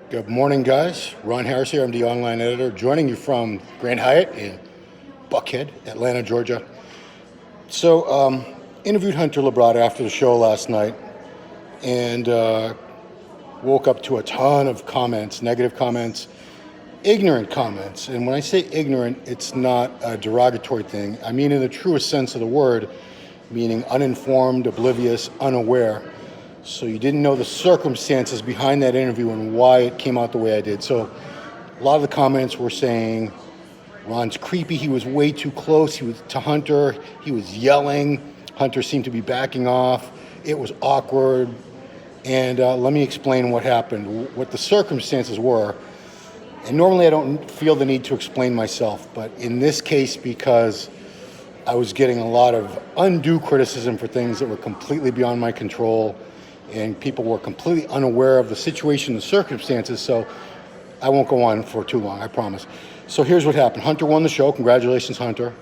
Good morning, guys. Ron Harris here. I'm the online editor, joining you from Grand Hyatt in Buckhead, Atlanta, Georgia. So, interviewed Hunter Labrada after the show last night, and woke up to a ton of comments, negative comments, ignorant comments. And when I say ignorant, it's not a derogatory thing. I mean in the truest sense of the word, meaning uninformed, oblivious, unaware. So you didn't know the circumstances behind that interview and why it came out the way I did. So a lot of the comments were saying, Ron's creepy, he was way too close to Hunter, he was yelling, Hunter seemed to be backing off, it was awkward. And let me explain what happened, what the circumstances were. And normally I don't feel the need to explain myself, but in this case, because I was getting a lot of undue criticism for things that were completely beyond my control, and people were completely unaware of the situation, the circumstances, so I won't go on for too long, I promise. So here's what happened. Hunter won the show. Congratulations, Hunter.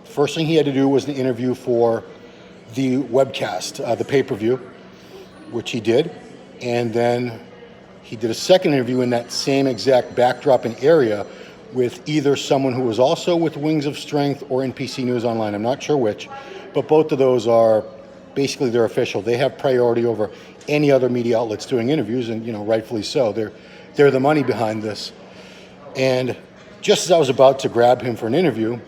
First thing he had to do was the interview for the webcast, the pay-per-view, which he did. And then he did a second interview in that same exact backdrop and area with either someone who was also with Wings of Strength or NPC News Online. I'm not sure which, but both of those are basically they're official. They have priority over any other media outlets doing interviews, and rightfully so. They're the money behind this. And just as I was about to grab him for an interview,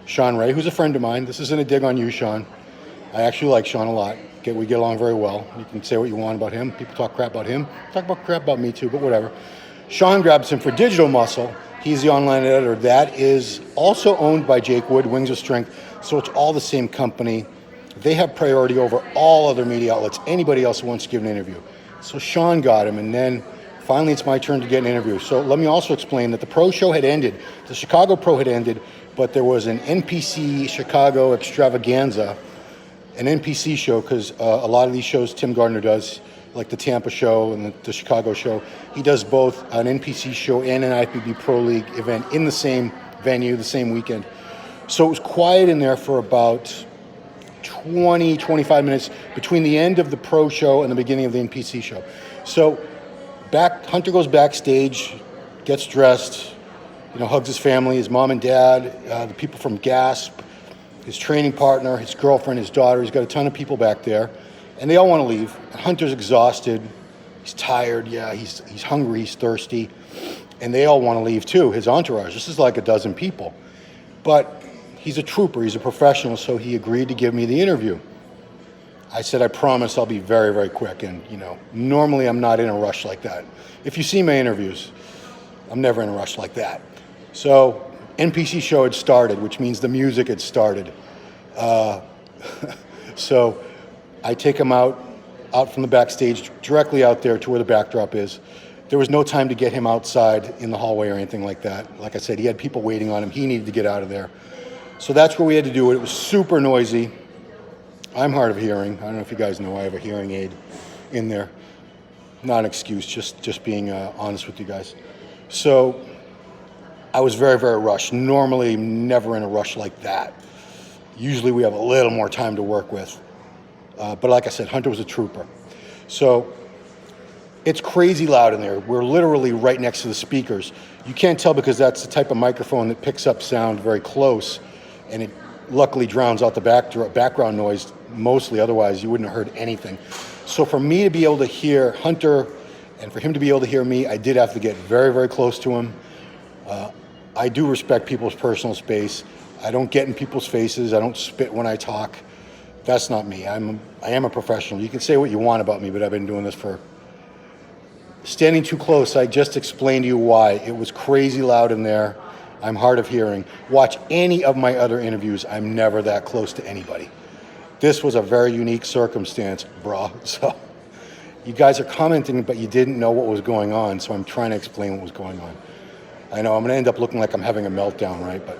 Sean Ray, who's a friend of mine, this isn't a dig on you, Sean. I actually like Sean a lot. We get along very well. You can say what you want about him. People talk crap about him. Talk about crap about me too, but whatever. Sean grabs him for Digital Muscle. He's the online editor. That is also owned by Jake Wood, Wings of Strength. So it's all the same company. They have priority over all other media outlets, anybody else who wants to give an interview. So Sean got him, and then finally it's my turn to get an interview. So let me also explain that the Pro show had ended. The Chicago Pro had ended, but there was an NPC Chicago extravaganza, an NPC show, because a lot of these shows Tim Gardner does, like the Tampa show and the Chicago show. He does both an NPC show and an IFBB Pro League event in the same venue, the same weekend. So it was quiet in there for about 25 minutes between the end of the Pro show and the beginning of the NPC show. So Hunter goes backstage, gets dressed, hugs his family, his mom and dad, the people from Gasp, his training partner, his girlfriend, his daughter. He's got a ton of people back there, and they all want to leave. Hunter's exhausted. He's tired. Yeah, he's hungry. He's thirsty, and they all want to leave too. His entourage. This is like a dozen people, but he's a trooper. He's a professional, so he agreed to give me the interview. I said, I promise I'll be very, very quick. And, normally I'm not in a rush like that. If you see my interviews, I'm never in a rush like that. So NPC show had started, which means the music had started. So I take him out from the backstage, directly out there to where the backdrop is. There was no time to get him outside in the hallway or anything like that. Like I said, he had people waiting on him. He needed to get out of there. So that's where we had to do it. It was super noisy. I'm hard of hearing. I don't know if you guys know I have a hearing aid in there. Not an excuse, just being honest with you guys. So I was very, very rushed. Normally never in a rush like that. Usually we have a little more time to work with. But like I said, Hunter was a trooper. So it's crazy loud in there. We're literally right next to the speakers. You can't tell because that's the type of microphone that picks up sound very close, and it luckily drowns out the background noise mostly, otherwise you wouldn't have heard anything. So for me to be able to hear Hunter and for him to be able to hear me, I did have to get very, very close to him. I do respect people's personal space. I don't get in people's faces. I don't spit when I talk. That's not me. I am a professional. You can say what you want about me, but I've been doing this for... Standing too close, I just explained to you why. It was crazy loud in there. I'm hard of hearing. Watch any of my other interviews. I'm never that close to anybody. This was a very unique circumstance, brah. So you guys are commenting, but you didn't know what was going on, so I'm trying to explain what was going on. I know I'm going to end up looking like I'm having a meltdown, right? But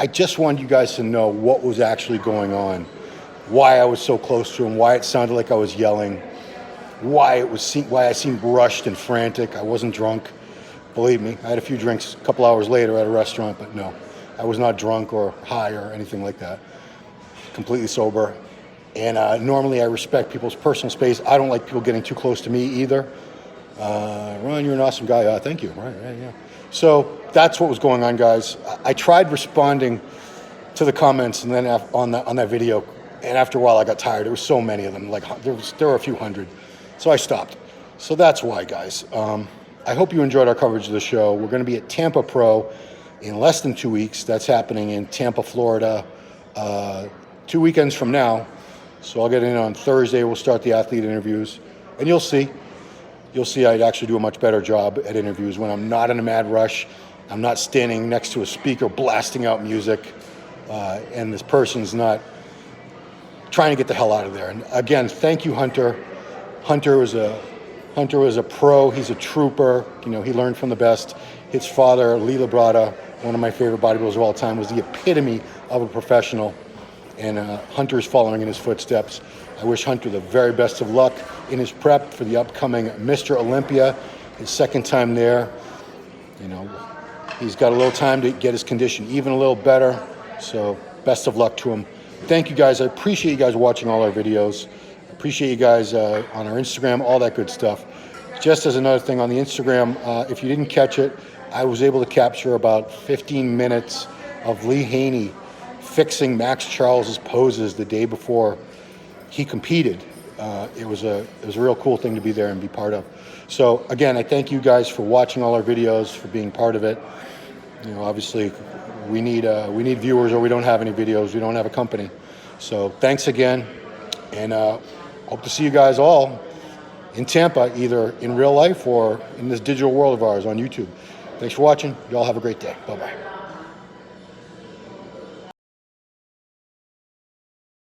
I just wanted you guys to know what was actually going on, why I was so close to him, why it sounded like I was yelling, why I seemed rushed and frantic. I wasn't drunk. Believe me, I had a few drinks a couple hours later at a restaurant, but no, I was not drunk or high or anything like that. Completely sober. And normally I respect people's personal space. I don't like people getting too close to me either. Ron, you're an awesome guy. Thank you. Right, yeah. So that's what was going on, guys. I tried responding to the comments and then on that video, and after a while I got tired. There were so many of them, like there were a few hundred, so I stopped. So that's why, guys. I hope you enjoyed our coverage of the show. We're going to be at Tampa Pro in less than 2 weeks. That's happening in Tampa, Florida, 2 weekends from now. So I'll get in on Thursday. We'll start the athlete interviews, and you'll see I'd actually do a much better job at interviews when I'm not in a mad rush. I'm not standing next to a speaker blasting out music, and this person's not trying to get the hell out of there. And again, thank you, Hunter. Hunter was a pro. He's a trooper. You know, he learned from the best. His father, Labrada, one of my favorite bodybuilders of all time, was the epitome of a professional. And Hunter's following in his footsteps. I wish Hunter the very best of luck in his prep for the upcoming Mr. Olympia, his second time there. You know, he's got a little time to get his condition even a little better. So best of luck to him. Thank you, guys. I appreciate you guys watching all our videos. I appreciate you guys on our Instagram, all that good stuff. Just as another thing on the Instagram, if you didn't catch it, I was able to capture about 15 minutes of Lee Haney fixing Max Charles's poses the day before he competed. It was a real cool thing to be there and be part of. So again, I thank you guys for watching all our videos, for being part of it. You know, obviously we need viewers, or we don't have any videos. We don't have a company. So thanks again, and hope to see you guys all in Tampa, either in real life or in this digital world of ours on YouTube. Thanks for watching. Y'all have a great day. Bye-bye.